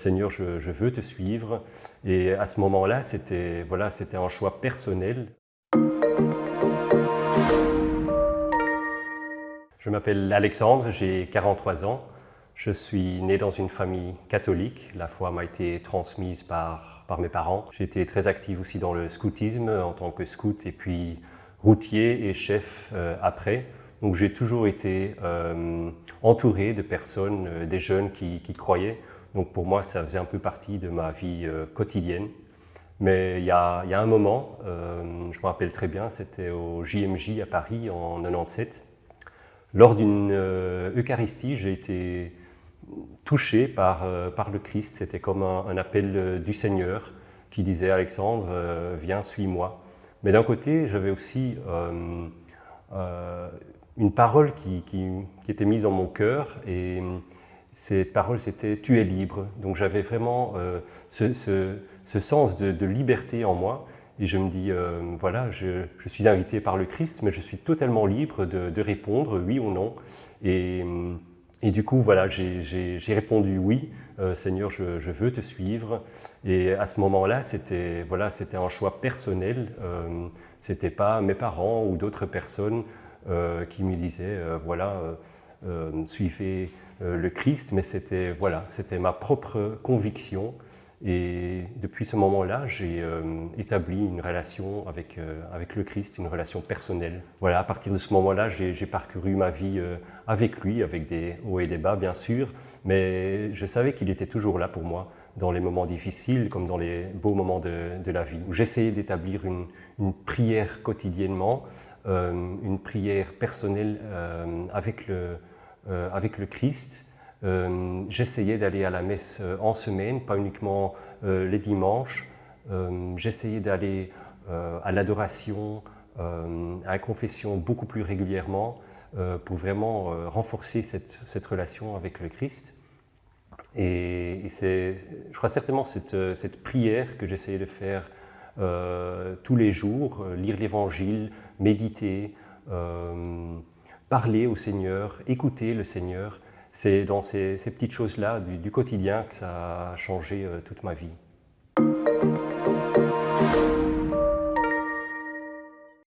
Seigneur, je veux te suivre. Et à ce moment-là, c'était un choix personnel. Je m'appelle Alexandre, j'ai 43 ans. Je suis né dans une famille catholique. La foi m'a été transmise par mes parents. J'ai été très actif aussi dans le scoutisme en tant que scout et puis routier et chef après. Donc j'ai toujours été entouré de personnes, des jeunes qui croyaient. Donc pour moi, ça faisait un peu partie de ma vie quotidienne. Mais il y a un moment, je me rappelle très bien, c'était au JMJ à Paris en 97. Lors d'une Eucharistie, j'ai été touché par le Christ. C'était comme un appel du Seigneur qui disait « Alexandre, viens, suis-moi ». Mais d'un côté, j'avais aussi une parole qui était mise dans mon cœur et cette parole, c'était « Tu es libre ». Donc j'avais vraiment ce sens de liberté en moi. Et je me dis, voilà, je suis invité par le Christ, mais je suis totalement libre de répondre oui ou non. Et du coup, voilà, j'ai répondu oui, Seigneur, je veux te suivre. Et à ce moment-là, c'était un choix personnel. C'était pas mes parents ou d'autres personnes qui me disaient, suivez le Christ, mais c'était ma propre conviction. Et depuis ce moment-là, j'ai établi une relation avec le Christ, une relation personnelle. Voilà, à partir de ce moment-là, j'ai parcouru ma vie avec lui, avec des hauts et des bas, bien sûr, mais je savais qu'il était toujours là pour moi, dans les moments difficiles comme dans les beaux moments de la vie. J'essayais d'établir une prière quotidiennement, une prière personnelle avec le Christ. J'essayais d'aller à la messe en semaine, pas uniquement les dimanches. J'essayais d'aller à l'adoration, à la confession beaucoup plus régulièrement pour vraiment renforcer cette relation avec le Christ. Et c'est, je crois certainement, cette prière que j'essayais de faire tous les jours, lire l'Évangile, méditer, parler au Seigneur, écouter le Seigneur. C'est dans ces petites choses-là du quotidien que ça a changé toute ma vie.